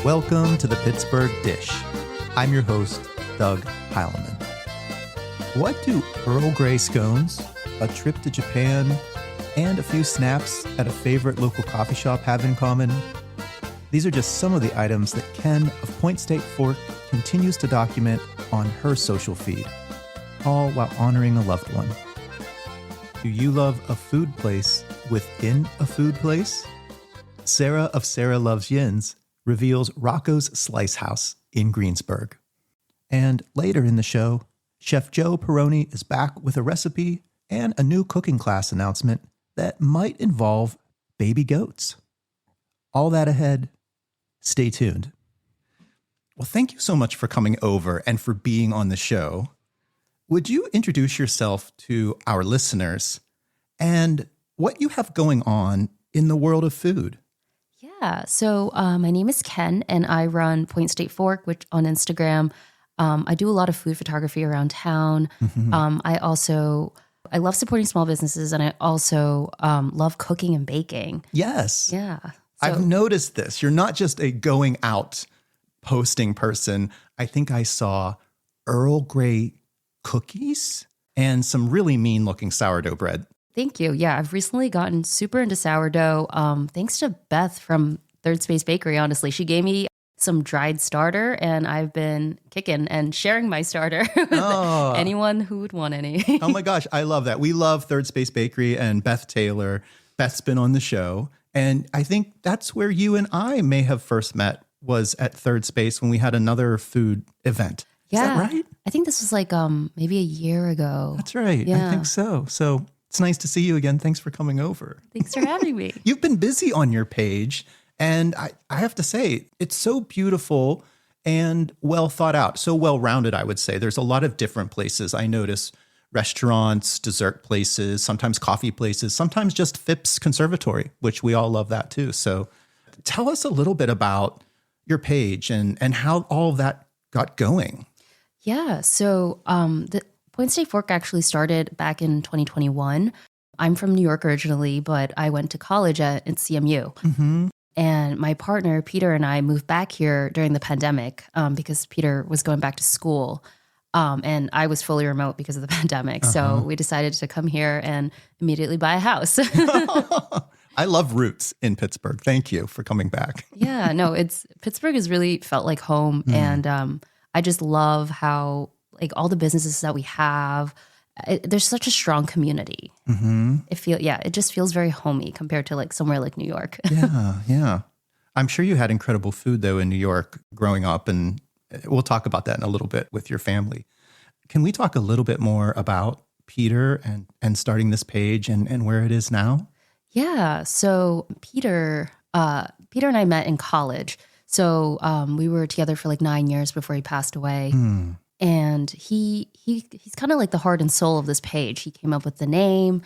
Welcome to the Pittsburgh Dish. I'm your host, Doug Heilman. What do Earl Grey scones, a trip to Japan, and a few snaps at a favorite local coffee shop have in common? These are just some of the items that Ken of Point State Fork continues to document on her social feed, all while honoring a loved one. Do you love a food place within a food place? Sarah of Sarah Loves Yinz reveals Rocco's Slice House in Greensburg. And later in the show, Chef Joe Peroney is back with a recipe and a new cooking class announcement that might involve baby goats. All that ahead. Stay tuned. Well, thank you so much for coming over and for being on the show. Would you introduce yourself to our listeners and what you have going on in the world of food? Yeah, so my name is Ken, and I run Point State Fork, which on Instagram. I do a lot of food photography around town. Mm-hmm. I love supporting small businesses, and I also love cooking and baking. Yes. Yeah. I've noticed this. You're not just a going out posting person. I think I saw Earl Grey cookies and some really mean looking sourdough bread. Thank you. Yeah, I've recently gotten super into sourdough. Thanks to Beth from Third Space Bakery, honestly. She gave me some dried starter, and I've been kicking and sharing my starter with anyone who would want any. Oh my gosh, I love that. We love Third Space Bakery and Beth Taylor. Beth's been on the show. And I think that's where you and I may have first met, was at Third Space when we had another food event. Yeah. Is that right? I think this was like maybe a year ago. That's right. Yeah. I think so. So it's nice to see you again. Thanks for coming over. Thanks for having me. You've been busy on your page, and I have to say, it's so beautiful and well thought out, so well-rounded, I would say. There's a lot of different places. I notice restaurants, dessert places, sometimes coffee places, sometimes just Phipps Conservatory, which we all love that too. So tell us a little bit about your page and how all of that got going. Yeah, so the Point State Fork actually started back in 2021. I'm from New York originally, but I went to college at CMU. Mm-hmm. And my partner, Peter, and I moved back here during the pandemic because Peter was going back to school. And I was fully remote because of the pandemic. So we decided to come here and immediately buy a house. I love roots in Pittsburgh. Thank you for coming back. Yeah, no, Pittsburgh has really felt like home. And I just love how like all the businesses that we have, there's such a strong community. Mm-hmm. It just feels very homey compared to like somewhere like New York. Yeah. I'm sure you had incredible food though in New York growing up, and we'll talk about that in a little bit with your family. Can we talk a little bit more about Peter and starting this page and where it is now? Yeah. So Peter and I met in college. So we were together for like 9 years before he passed away. And he's kind of like the heart and soul of this page. He came up with the name.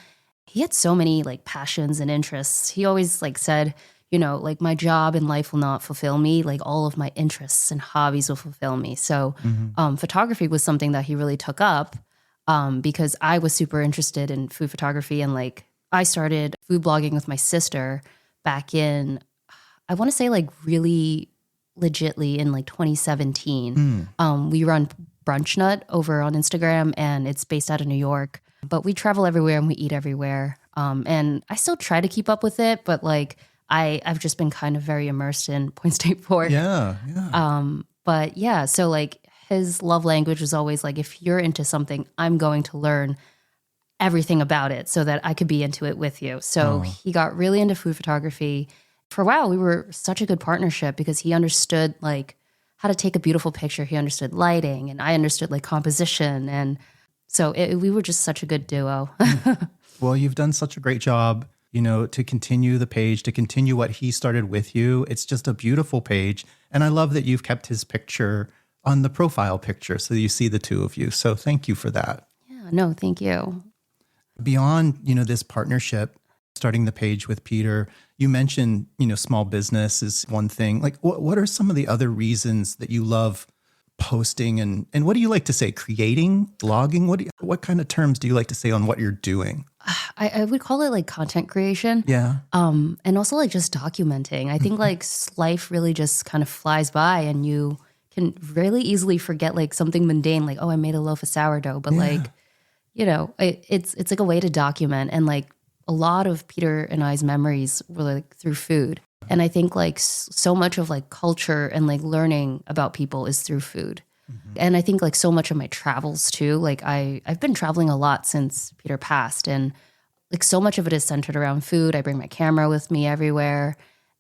He had so many like passions and interests. He always like said, you know, like my job in life will not fulfill me. Like all of my interests and hobbies will fulfill me. So photography was something that he really took up because I was super interested in food photography. And like I started food blogging with my sister back in, I want to say like really legitly in like 2017. We run Brunch Nut over on Instagram, and it's based out of New York. But we travel everywhere and we eat everywhere. And I still try to keep up with it, but like I've just been kind of very immersed in Point State Fork. Yeah. But yeah, so like his love language was always like, if you're into something, I'm going to learn everything about it so that I could be into it with you. So he got really into food photography. For a while, we were such a good partnership because he understood like how to take a beautiful picture. He understood lighting, and I understood like composition. And so we were just such a good duo. Well, you've done such a great job, you know, to continue the page, to continue what he started with you. It's just a beautiful page. And I love that you've kept his picture on the profile picture so you see the two of you. So thank you for that. Yeah, no, thank you. Beyond, you know, this partnership, starting the page with Peter, you mentioned, you know, small business is one thing. Like what are some of the other reasons that you love posting and what do you like to say? Creating, blogging? What kind of terms do you like to say on what you're doing? I would call it like content creation. Yeah. And also like just documenting. I think like life really just kind of flies by and you can really easily forget like something mundane, like, oh, I made a loaf of sourdough. But like, you know, it's like a way to document. And like a lot of Peter and I's memories were like through food. And I think like so much of like culture and like learning about people is through food. And I think like so much of my travels too, like I've been traveling a lot since Peter passed, and like so much of it is centered around food. I bring my camera with me everywhere.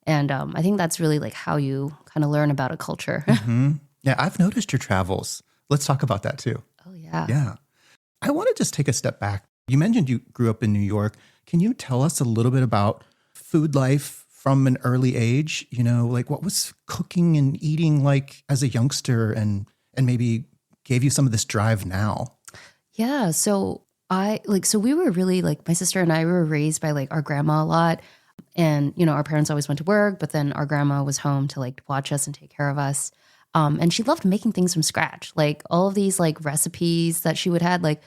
And I think that's really like how you kind of learn about a culture. Yeah, I've noticed your travels. Let's talk about that too. Oh, yeah. Yeah. I want to just take a step back. You mentioned you grew up in New York. Can you tell us a little bit about food life from an early age? You know, like what was cooking and eating like as a youngster and maybe gave you some of this drive now? Yeah. So we were really like, my sister and I were raised by like our grandma a lot. And, you know, our parents always went to work, but then our grandma was home to like watch us and take care of us. And she loved making things from scratch. Like all of these like recipes that she would have, like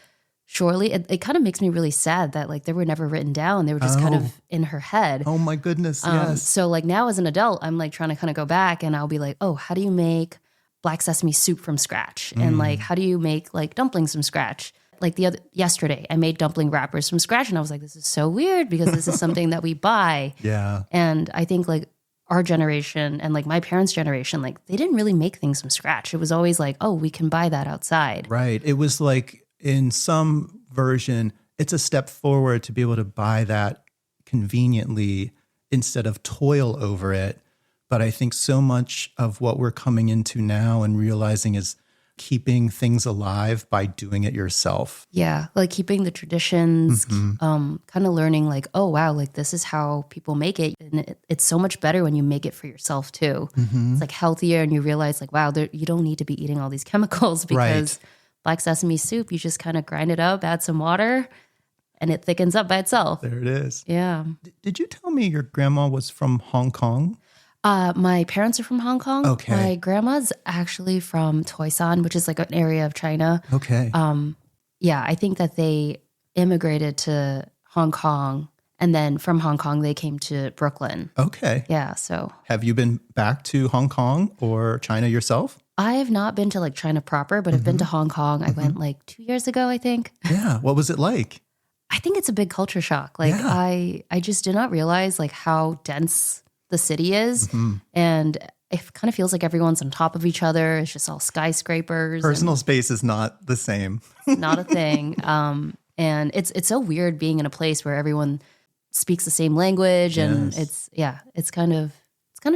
surely it kind of makes me really sad that like they were never written down. They were just kind of in her head. Oh my goodness. Yes. So like now as an adult, I'm like trying to kind of go back and I'll be like, oh, how do you make black sesame soup from scratch? And like, how do you make like dumplings from scratch? Like yesterday, I made dumpling wrappers from scratch, and I was like, this is so weird because this is something that we buy. Yeah. And I think like our generation and like my parents' generation, like they didn't really make things from scratch. It was always like, oh, we can buy that outside. Right. It was like in some version, it's a step forward to be able to buy that conveniently instead of toil over it. But I think so much of what we're coming into now and realizing is keeping things alive by doing it yourself. Yeah, like keeping the traditions, kind of learning like, oh, wow, like this is how people make it. And it's so much better when you make it for yourself too. It's like healthier and you realize like, wow, you don't need to be eating all these chemicals because black sesame soup, you just kind of grind it up, add some water, and it thickens up by itself. There it is. Yeah. Did you tell me your grandma was from Hong Kong? My parents are from Hong Kong. Okay. My grandma's actually from Toisan, which is like an area of China. Okay. Yeah, I think that they immigrated to Hong Kong, and then from Hong Kong they came to Brooklyn. Okay. Yeah, so have you been back to Hong Kong or China yourself? I have not been to like China proper, but I've been to Hong Kong. I went like 2 years ago, I think. Yeah. What was it like? I think it's a big culture shock. Like I just did not realize like how dense the city is. And it kind of feels like everyone's on top of each other. It's just all skyscrapers. Personal space is not the same. Not a thing. And it's so weird being in a place where everyone speaks the same language. And it's kind of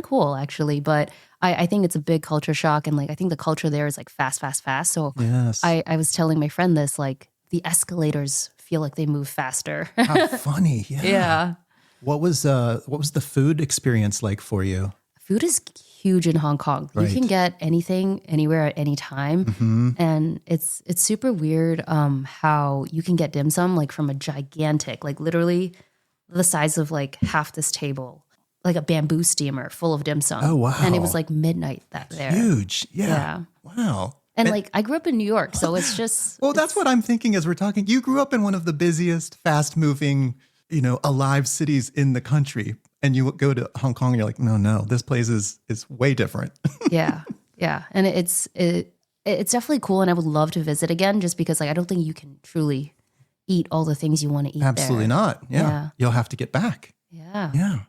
cool actually. But I think it's a big culture shock. And like, I think the culture there is like fast, fast, fast. So I was telling my friend this, like the escalators feel like they move faster. How funny. Yeah. Yeah. What was the food experience like for you? Food is huge in Hong Kong. Right. You can get anything anywhere at any time. And it's super weird how you can get dim sum like from a gigantic, like literally the size of like half this table, like a bamboo steamer full of dim sum. Oh, wow. And it was like midnight there. Huge. Yeah. Wow. And like I grew up in New York, so it's just... Well, that's what I'm thinking as we're talking. You grew up in one of the busiest, fast-moving, alive cities in the country. And you go to Hong Kong and you're like, no, this place is way different. Yeah. And it's definitely cool. And I would love to visit again just because like I don't think you can truly eat all the things you want to eat. Absolutely there. not. Yeah. You'll have to get back. Yeah.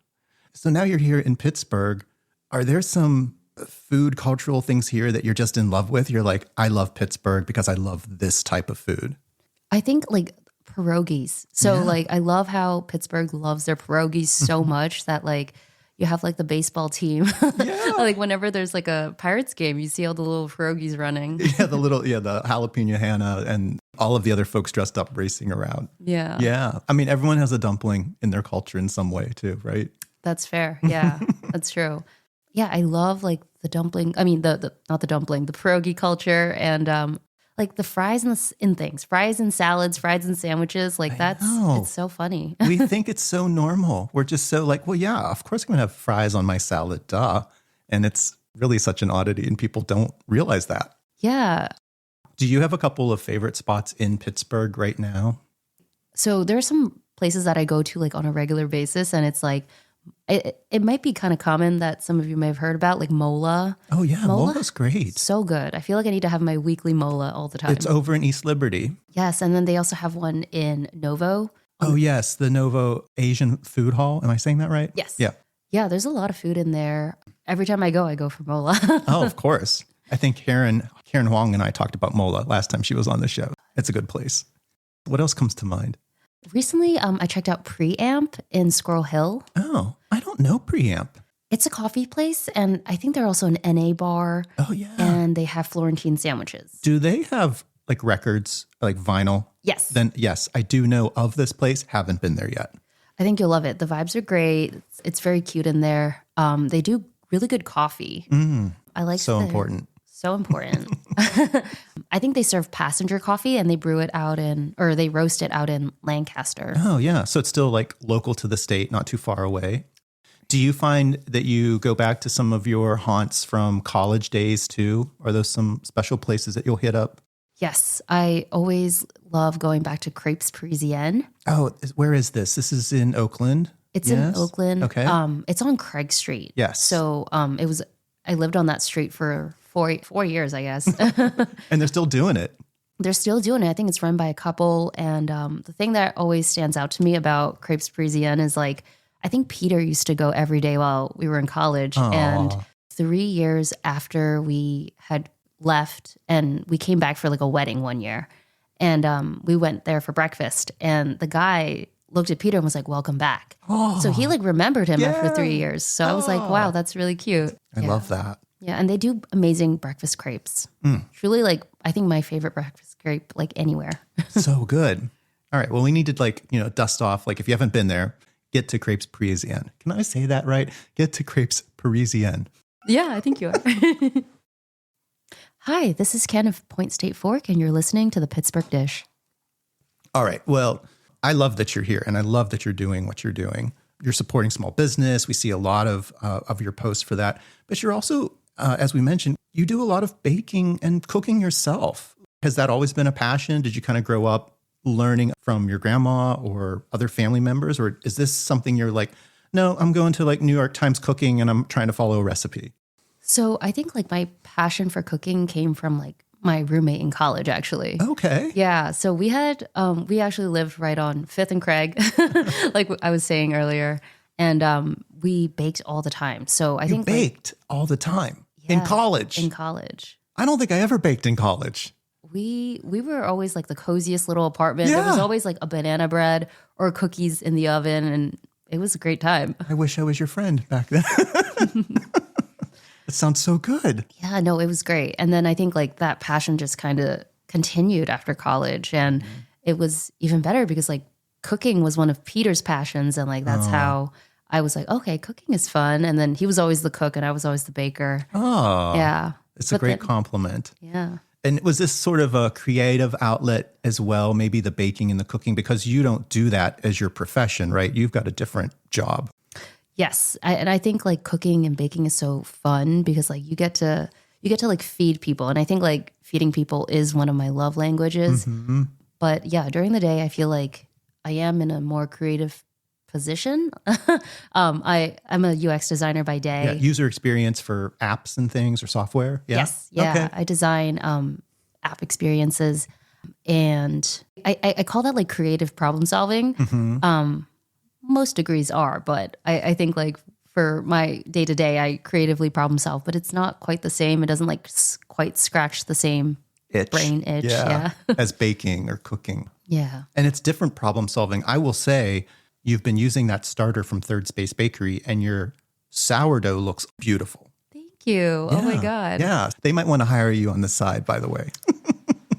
So now you're here in Pittsburgh. Are there some food cultural things here that you're just in love with? You're like, I love Pittsburgh because I love this type of food. I think like pierogies. So like I love how Pittsburgh loves their pierogies so much that like you have like the baseball team. Like whenever there's like a Pirates game, you see all the little pierogies running. The jalapeno Hannah and all of the other folks dressed up racing around. Yeah. I mean, everyone has a dumpling in their culture in some way too, right? That's fair. Yeah, that's true. Yeah, I love like the dumpling. I mean, the not the dumpling, the pierogi culture, and like the fries in things, fries and salads, fries and sandwiches. Like it's so funny. We think it's so normal. We're just so like, well, yeah, of course I'm gonna have fries on my salad, duh. And it's really such an oddity, and people don't realize that. Yeah. Do you have a couple of favorite spots in Pittsburgh right now? So there are some places that I go to like on a regular basis, and it's like, it might be kind of common that some of you may have heard about, like Mola. Oh, yeah. Mola's great. So good. I feel like I need to have my weekly Mola all the time. It's over in East Liberty. Yes. And then they also have one in Novo. Oh, yes. The Novo Asian Food Hall. Am I saying that right? Yes. Yeah. Yeah. There's a lot of food in there. Every time I go for Mola. Oh, of course. I think Karen Huang and I talked about Mola last time she was on the show. It's a good place. What else comes to mind? Recently, I checked out Preamp in Squirrel Hill. Oh, I don't know Preamp. It's a coffee place, and I think they're also an NA bar. Oh, yeah. And they have Florentine sandwiches. Do they have like records, like vinyl? Yes. Then yes, I do know of this place. Haven't been there yet. I think you'll love it. The vibes are great. It's very cute in there. They do really good coffee. I like so important. So important. I think they serve passenger coffee, and they brew it out they roast it out in Lancaster. Oh, yeah. So it's still like local to the state, not too far away. Do you find that you go back to some of your haunts from college days too? Are those some special places that you'll hit up? Yes. I always love going back to Crepes Parisienne. Oh, where is this? This is in Oakland? It's in Oakland. Okay. It's on Craig Street. Yes. So I lived on that street for 4 years, I guess. And they're still doing it. They're still doing it. I think it's run by a couple. And the thing that always stands out to me about Crepes Parisienne is like, I think Peter used to go every day while we were in college. Aww. And 3 years after we had left, and we came back for like a wedding one year, and we went there for breakfast, and the guy looked at Peter and was like, "Welcome back." Oh, so he like remembered him yeah. after 3 years. So I was like, wow, that's really cute. I love that. Yeah. And they do amazing breakfast crepes. Truly, like, I think my favorite breakfast crepe, like anywhere. So good. All right. Well, we need to dust off. Like if you haven't been there, get to Crepes Parisienne. Can I say that right? Get to Crepes Parisienne. Yeah, I think you are. Hi, this is Ken of Point State Fork, and you're listening to the Pittsburgh Dish. All right. Well, I love that you're here, and I love that you're doing what you're doing. You're supporting small business. We see a lot of your posts for that. But you're also, as we mentioned, you do a lot of baking and cooking yourself. Has that always been a passion? Did you kind of grow up learning from your grandma or other family members? Or is this something you're like, no, I'm going to like New York Times Cooking and I'm trying to follow a recipe? So I think like my passion for cooking came from like my roommate in college, actually. Okay. Yeah. So we actually lived right on 5th and Craig, like I was saying earlier. And we baked all the time. So I think baked all the time in college. In college. I don't think I ever baked in college. We were always like the coziest little apartment. Yeah. There was always like a banana bread or cookies in the oven, and it was a great time. I wish I was your friend back then. It sounds so good. Yeah, no, it was great. And then I think like that passion just kind of continued after college, and it was even better because like cooking was one of Peter's passions, and like that's how I was like, okay, cooking is fun. And then he was always the cook and I was always the baker. Oh, yeah. It's a great compliment. Yeah. And was this sort of a creative outlet as well, maybe the baking and the cooking, because you don't do that as your profession, right? You've got a different job. Yes. And I think like cooking and baking is so fun because like you get to like feed people. And I think like feeding people is one of my love languages. Mm-hmm. But yeah, during the day, I feel like I am in a more creative position. I'm a UX designer by day. Yeah, user experience for apps and things or software. Yeah? Yes. Yeah. Okay. I design app experiences, and I call that like creative problem solving. Mm-hmm. Most degrees are, but I think like for my day to day, I creatively problem solve, but it's not quite the same. It doesn't like quite scratch the same brain itch. Yeah. As baking or cooking. Yeah. And it's different problem solving. I will say you've been using that starter from Third Space Bakery and your sourdough looks beautiful. Thank you. Yeah. Oh my God. Yeah. They might want to hire you on the side, by the way.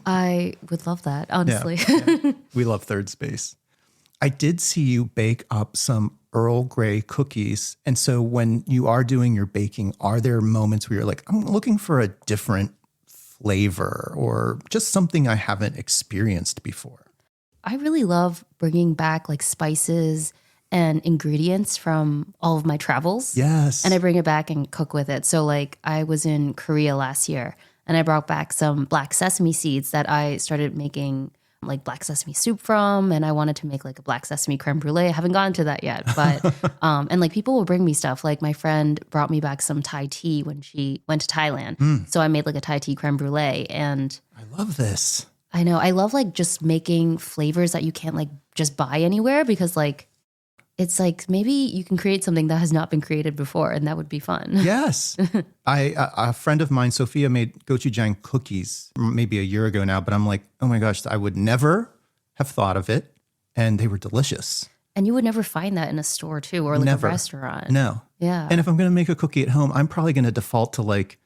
I would love that, honestly. Yeah. We love Third Space. I did see you bake up some Earl Grey cookies. And so when you are doing your baking, are there moments where you're like, I'm looking for a different flavor or just something I haven't experienced before? I really love bringing back like spices and ingredients from all of my travels. Yes. And I bring it back and cook with it. So like I was in Korea last year, And I brought back some black sesame seeds that I started making like black sesame soup from. And I wanted to make like a black sesame creme brulee. I haven't gotten to that yet. But, and like people will bring me stuff. Like my friend brought me back some Thai tea when she went to Thailand. So I made like a Thai tea creme brulee. And I love this. I know. I love like just making flavors that you can't like just buy anywhere because like, it's like maybe you can create something that has not been created before, and that would be fun. Yes. A friend of mine, Sophia, made gochujang cookies maybe a year ago now, but I'm like, oh my gosh, I would never have thought of it. And they were delicious. And you would never find that in a store too, or like Never. a restaurant. No. Yeah. And if I'm going to make a cookie at home, I'm probably going to default to like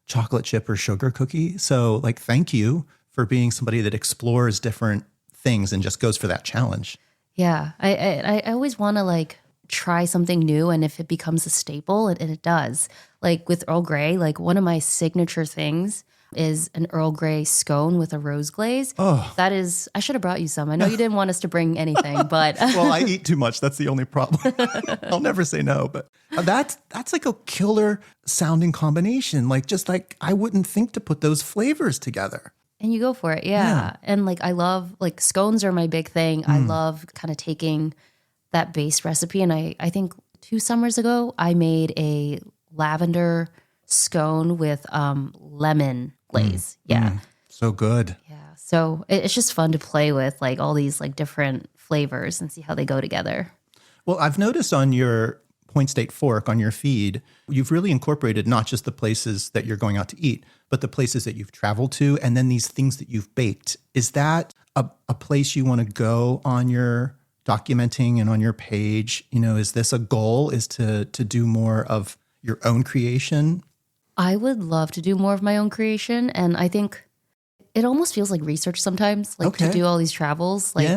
chocolate chip or sugar cookie. So like, thank you for being somebody that explores different things and just goes for that challenge. Yeah, I always want to like try something new, and if it becomes a staple, and it does. Like with Earl Grey, like one of my signature things is an Earl Grey scone with a rose glaze. Oh, that is, I should have brought you some. I know you didn't want us to bring anything, but well, I eat too much. That's the only problem. I'll never say no, but that's like a killer sounding combination. Like just like I wouldn't think to put those flavors together. And you go for it. Yeah. And like, I love like scones are my big thing. I love kind of taking that base recipe. And I think 2 summers ago, I made a lavender scone with lemon glaze. Yeah. So good. Yeah. So it's just fun to play with like all these like different flavors and see how they go together. Well, I've noticed on your Point State Fork on your feed, you've really incorporated not just the places that you're going out to eat, but the places that you've traveled to, and then these things that you've baked. Is that a place you want to go on your documenting and on your page? You know, is this a goal, is to do more of your own creation? I would love to do more of my own creation. And I think it almost feels like research sometimes, like to do all these travels, like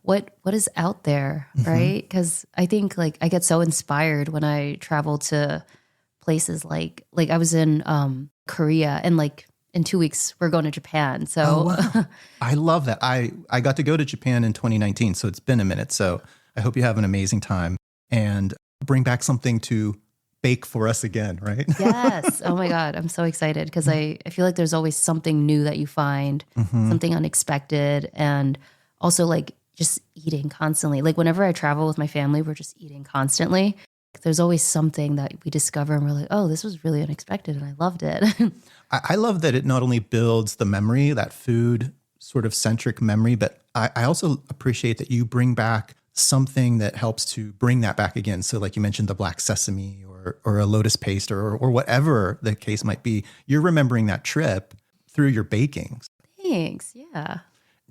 what is out there, right? Because I think like I get so inspired when I travel to places like I was in Korea, and like in 2 weeks we're going to Japan. So wow. I love that. I got to go to Japan in 2019, so it's been a minute. So I hope you have an amazing time and bring back something to bake for us again, right? Yes. Oh my God. I'm so excited because I feel like there's always something new that you find, something unexpected, and also like just eating constantly. Like whenever I travel with my family, we're just eating constantly. There's always something that we discover and we're like, oh, this was really unexpected and I loved it. I love that it not only builds the memory, that food sort of centric memory, but I also appreciate that you bring back something that helps to bring that back again. So like you mentioned, the black sesame or a lotus paste or whatever the case might be, you're remembering that trip through your baking. Thanks. Yeah.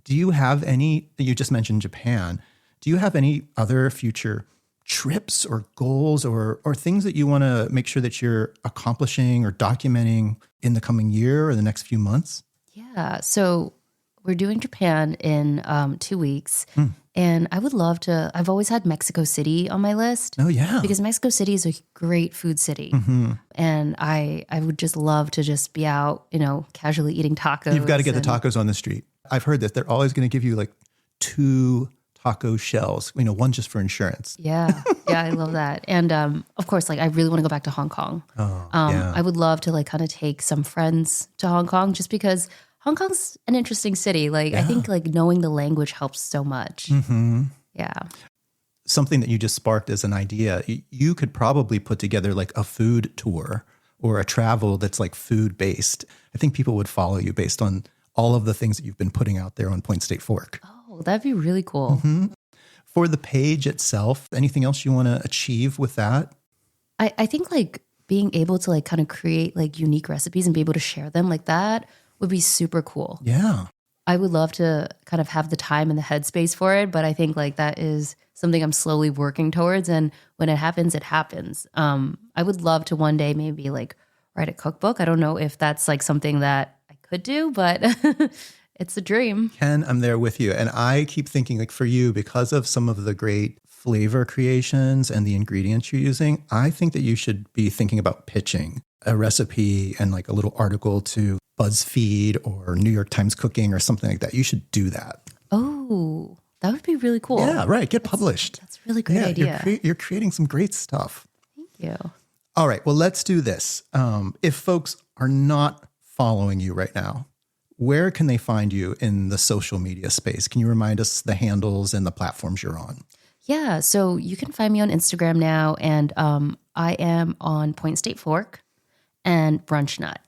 Do you have any, you just mentioned Japan, do you have any other future trips or goals or things that you want to make sure that you're accomplishing or documenting in the coming year or the next few months? Yeah. So we're doing Japan in 2 weeks. And I would love to, I've always had Mexico City on my list. Oh, yeah. Because Mexico City is a great food city. And I would just love to just be out, you know, casually eating tacos. You've got to get the tacos on the street. I've heard that they're always going to give you like 2 taco shells, you know, one just for insurance. Yeah. Yeah, I love that. And of course, like I really want to go back to Hong Kong. I would love to like kind of take some friends to Hong Kong just because Hong Kong's an interesting city. Like I think like knowing the language helps so much. Yeah. Something that you just sparked as an idea, you could probably put together like a food tour or a travel that's like food based. I think people would follow you based on all of the things that you've been putting out there on Point State Fork. Oh, that'd be really cool. For the page itself, anything else you want to achieve with that? I think like being able to like kind of create like unique recipes and be able to share them like that would be super cool. Yeah. I would love to kind of have the time and the headspace for it, but I think like that is something I'm slowly working towards. And when it happens, it happens. I would love to one day maybe like write a cookbook. I don't know if that's like something that I could do, but it's a dream. Ken, I'm there with you. And I keep thinking like for you, because of some of the great flavor creations and the ingredients you're using, I think that you should be thinking about pitching a recipe and like a little article to BuzzFeed or New York Times Cooking or something like that. You should do that. Oh, that would be really cool. Yeah, right. Get published. That's a really great idea. You're creating some great stuff. Thank you. All right. Well, let's do this. If folks are not following you right now, where can they find you in the social media space? Can you remind us the handles and the platforms you're on? Yeah, so you can find me on Instagram now, and I am on Point State Fork and Brunch Nut.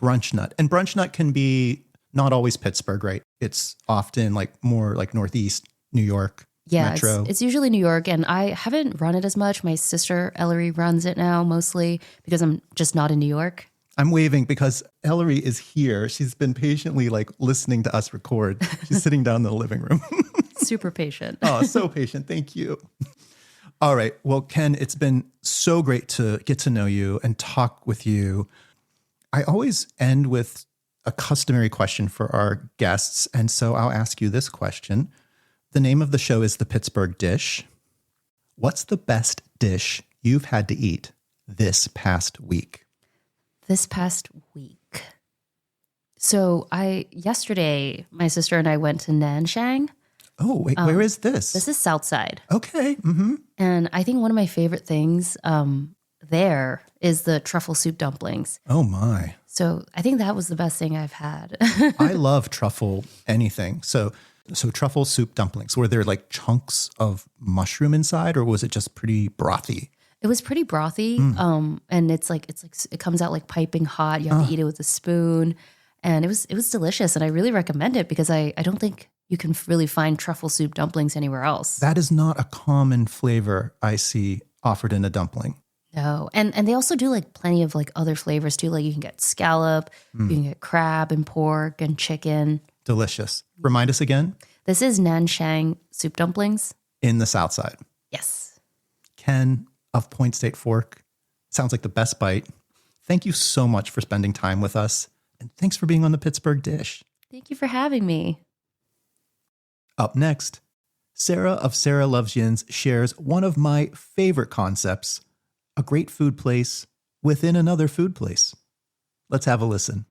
Brunch Nut. And Brunch Nut can be not always Pittsburgh, right? It's often like more like Northeast New York. Yeah, Metro. it's usually New York, and I haven't run it as much. My sister Ellery runs it now, mostly because I'm just not in New York. I'm waving because Ellery is here. She's been patiently like listening to us record. She's sitting down in the living room. Super patient. Oh, so patient. Thank you. All right. Well, Ken, it's been so great to get to know you and talk with you. I always end with a customary question for our guests, and so I'll ask you this question. The name of the show is The Pittsburgh Dish. What's the best dish you've had to eat this past week? This past week. So yesterday, my sister and I went to Nanshang. Oh, wait, where is this? This is Southside. Okay. Mm-hmm. And I think one of my favorite things there is the truffle soup dumplings. Oh, my. So I think that was the best thing I've had. I love truffle anything. So truffle soup dumplings, were there like chunks of mushroom inside, or was it just pretty brothy? It was pretty brothy. And it comes out like piping hot. You have to eat it with a spoon. And it was delicious. And I really recommend it because I don't think you can really find truffle soup dumplings anywhere else. That is not a common flavor I see offered in a dumpling. No. And they also do like plenty of like other flavors too. Like you can get scallop, you can get crab and pork and chicken. Delicious. Remind us again. This is Nanshang soup dumplings. In the South Side. Yes. Ken of Point State Fork. Sounds like the best bite. Thank you so much for spending time with us. And thanks for being on the Pittsburgh Dish. Thank you for having me. Up next, Sarah of Sarah Loves Yinz shares one of my favorite concepts, a great food place within another food place. Let's have a listen.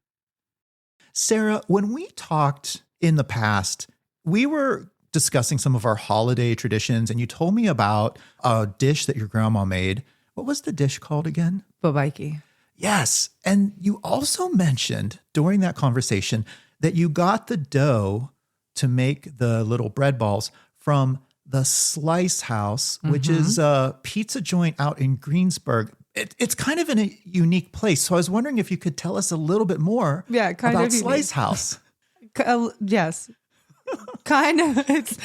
Sarah, when we talked in the past, we were discussing some of our holiday traditions, and you told me about a dish that your grandma made. What was the dish called again? Babaiki. Yes. And you also mentioned during that conversation that you got the dough to make the little bread balls from the Slice House, which is a pizza joint out in Greensburg. It's kind of in a unique place. So I was wondering if you could tell us a little bit more about Slice House. Yes. Kind of. It's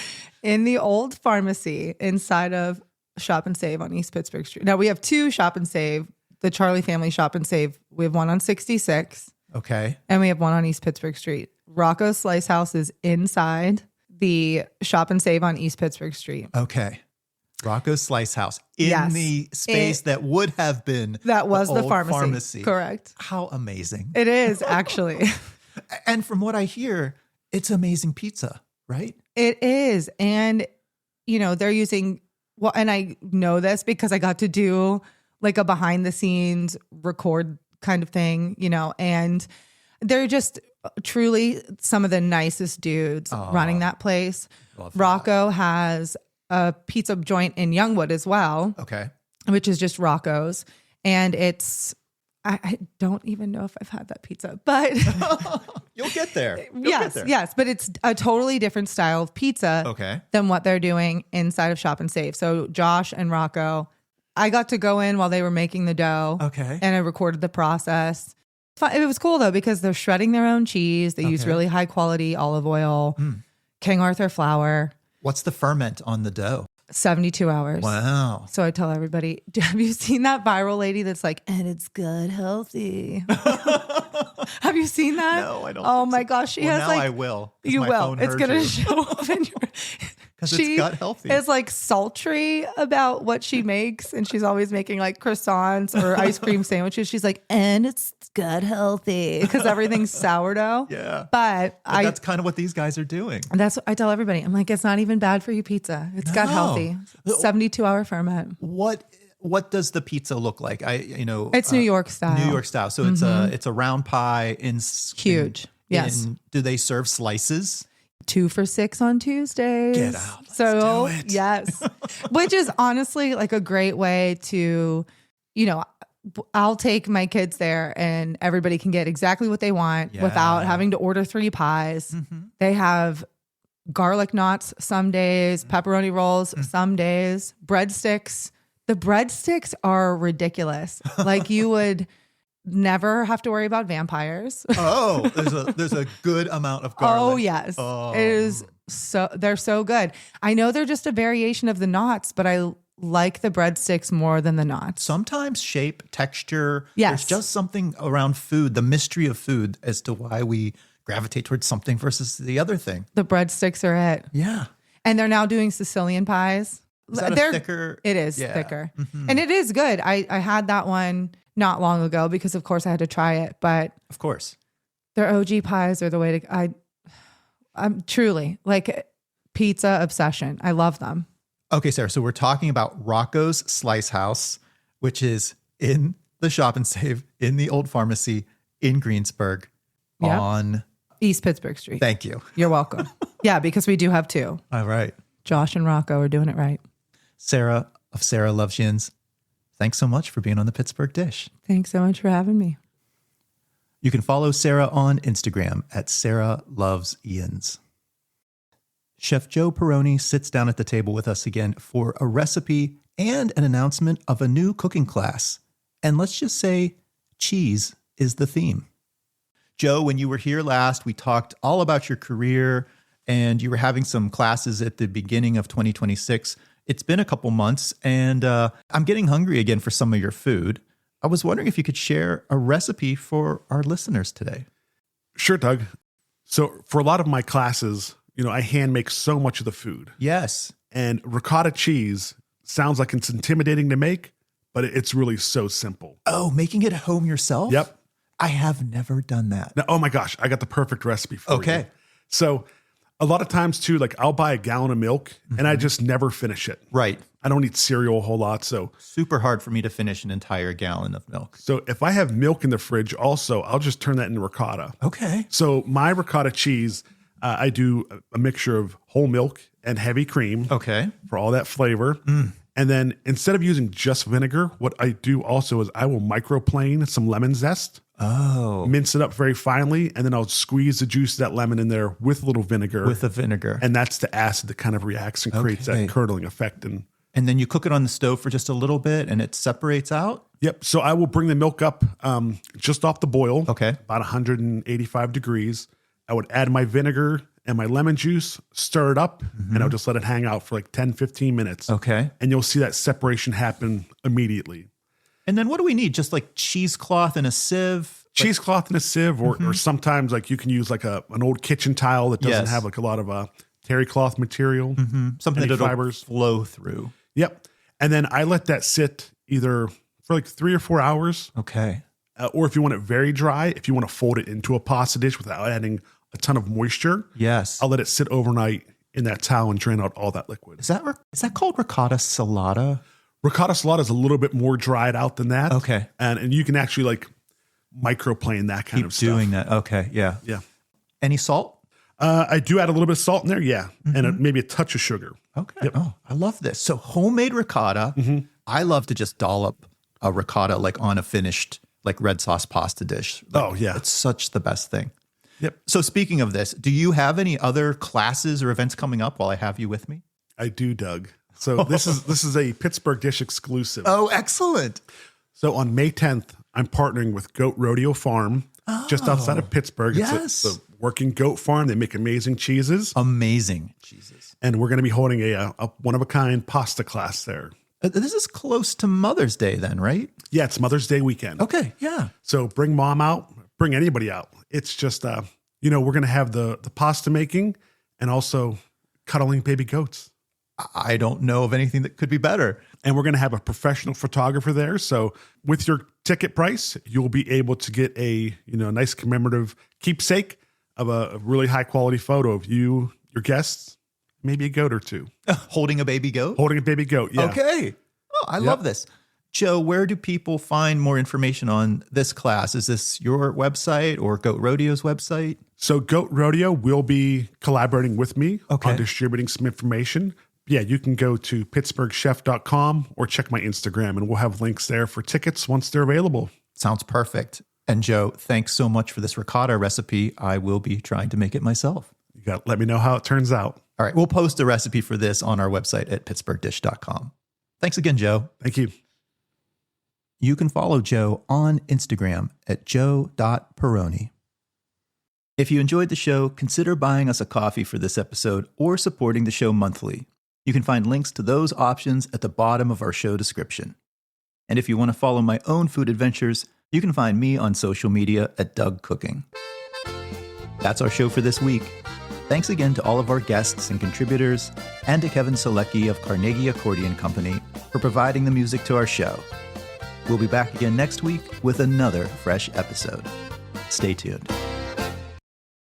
in the old pharmacy inside of Shop and Save on East Pittsburgh Street. Now we have two Shop and Save, the Charlie Family Shop and Save. We have one on 66. Okay. And we have one on East Pittsburgh Street. Rocco's Slice House is inside the Shop and Save on East Pittsburgh Street. Okay. Rocco's Slice House in the space that would have been that was the old pharmacy. Correct. How amazing. It is, actually. And from what I hear, it's amazing pizza, right? It is. And, you know, they're using, well, and I know this because I got to do like a behind the scenes record kind of thing, you know, and they're just truly some of the nicest dudes running that place. Rocco has a pizza joint in Youngwood as well. Okay. Which is just Rocco's. And it's, I don't even know if I've had that pizza, but You'll get there. Yes. But it's a totally different style of pizza than what they're doing inside of Shop and Save. So Josh and Rocco, I got to go in while they were making the dough. Okay. And I recorded the process. It was cool though, because they're shredding their own cheese. They use really high quality olive oil, King Arthur flour. What's the ferment on the dough? 72 hours. Wow. So I tell everybody, have you seen that viral lady that's like, and it's good, healthy? Have you seen that? No, I don't. Oh my gosh. She has now like, I will. You will. It's going to show up in your, because it's gut healthy. Is like sultry about what she makes. And she's always making like croissants or ice cream sandwiches. She's like, and it's gut healthy because everything's sourdough. Yeah. But that's kind of what these guys are doing. And that's what I tell everybody. I'm like, it's not even bad for you pizza. It's gut healthy. 72-hour ferment. What does the pizza look like? It's New York style. New York style. So it's a round pie huge. Yes. Do they serve slices? 2 for $6 on Tuesdays. Get out. Let's do it. Yes. Which is honestly like a great way to, you know, I'll take my kids there and everybody can get exactly what they want without having to order 3 pies. They have garlic knots some days, pepperoni rolls some days, breadsticks. The breadsticks are ridiculous. Like you would never have to worry about vampires. Oh, there's a good amount of garlic. Oh, yes. Oh. It is they're so good. I know they're just a variation of the knots, but I like the breadsticks more than the knots. Sometimes shape, texture. Yes. There's just something around food, the mystery of food as to why we gravitate towards something versus the other thing. The breadsticks are it. Yeah. And they're now doing Sicilian pies. Is that They're thicker? It is Yeah. thicker. And it is good. I had that one not long ago because of course I had to try it, but Of course. their OG pies are the way to I'm truly like pizza obsession. I love them. Okay, Sarah. So we're talking about Rocco's Slice House, which is in the Shop and Save in the old pharmacy in Greensburg Yep. on. East Pittsburgh Street. Thank you. You're welcome. Yeah, because we do have 2. All right. Josh and Rocco are doing it right. Sarah of Sarah Loves Yinz, thanks so much for being on the Pittsburgh Dish. Thanks so much for having me. You can follow Sarah on Instagram at Sarah Loves Yinz. Chef Joe Peroney sits down at the table with us again for a recipe and an announcement of a new cooking class. And let's just say cheese is the theme. Joe, when you were here last, we talked all about your career and you were having some classes at the beginning of 2026. It's been a couple months and I'm getting hungry again for some of your food. I was wondering if you could share a recipe for our listeners today. Sure, Doug. So for a lot of my classes, I hand make so much of the food. Yes. And ricotta cheese sounds like it's intimidating to make, but it's really so simple. Oh, making it at home yourself? Yep. I have never done that. Now, oh my gosh, I got the perfect recipe for you. Okay. So a lot of times too, like I'll buy a gallon of milk and I just never finish it. Right. I don't eat cereal a whole lot. So Super hard for me to finish an entire gallon of milk. if I have milk in the fridge also, I'll just turn that into ricotta. Okay. So my ricotta cheese, I do a mixture of whole milk and heavy cream. Okay. For all that flavor. And then instead of using just vinegar, what I do also is I will microplane some lemon zest. Oh. Mince it up very finely, and then I'll squeeze the juice of that lemon in there with a little vinegar. With the vinegar. And that's the acid that kind of reacts and creates Okay. that curdling effect. And then you cook it on the stove for just a little bit and it separates out? yep. So I will bring the milk up just off the boil. Okay. About 185 degrees. I would add my vinegar and my lemon juice, stir it up, and I'll just let it hang out for like 10, 15 minutes. Okay. And you'll see that separation happen immediately. And then what do we need? Just like cheesecloth and a sieve? Cheesecloth in a sieve, or sometimes like you can use like an old kitchen tile that doesn't Yes. have like a lot of terry cloth material. Something Any that'll fibers. flow through. Yep. And then I let that sit either for like 3 or 4 hours, Okay. or if you want it very dry, if you want to fold it into a pasta dish without adding a ton of moisture, Yes. I'll let it sit overnight in that towel and drain out all that liquid. Is that called ricotta salata? Ricotta salata is a little bit more dried out than that. Okay. And you can actually like microplane that kind Keep of stuff. doing that. Okay. Yeah. Yeah. Any salt? I do add a little bit of salt in there. Yeah. And maybe a touch of sugar. Okay. Oh, I love this. So homemade ricotta. I love to just dollop a ricotta like on a finished like red sauce pasta dish. Like, Oh, yeah. It's such the best thing. Yep. So speaking of this, do you have any other classes or events coming up while I have you with me? I do, Doug. So this is a Pittsburgh Dish exclusive. Oh, excellent. So on May 10th, I'm partnering with Goat Rodeo Farm just outside of Pittsburgh. Yes. It's a working goat farm. They make amazing cheeses. Amazing. Jesus. And we're going to be holding a one-of-a-kind pasta class there. This is close to Mother's Day then, right? Yeah, it's Mother's Day weekend. Okay. Yeah. So bring mom out, bring anybody out. It's just, we're going to have the pasta making and also cuddling baby goats. I don't know of anything that could be better. And we're going to have a professional photographer there. So with your ticket price, you'll be able to get a nice commemorative keepsake of a really high quality photo of you, your guests, maybe a goat or two. Holding a baby goat? Holding a baby goat, yeah. Okay. Oh, I love this. Joe, where do people find more information on this class? Is this your website or Goat Rodeo's website? So Goat Rodeo will be collaborating with me Okay. on distributing some information. yeah, you can go to pittsburghchef.com or check my Instagram, and we'll have links there for tickets once they're available. Sounds perfect. And Joe, thanks so much for this ricotta recipe. I will be trying to make it myself. You got to let me know how it turns out. All right, we'll post a recipe for this on our website at pittsburghdish.com. Thanks again, Joe. Thank you. You can follow Joe on Instagram at joe.peroney. If you enjoyed the show, consider buying us a coffee for this episode or supporting the show monthly. You can find links to those options at the bottom of our show description. And if you want to follow my own food adventures, you can find me on social media at Doug Cooking. That's our show for this week. Thanks again to all of our guests and contributors, and to Kevin Selecki of Carnegie Accordion Company for providing the music to our show. We'll be back again next week with another fresh episode. Stay tuned.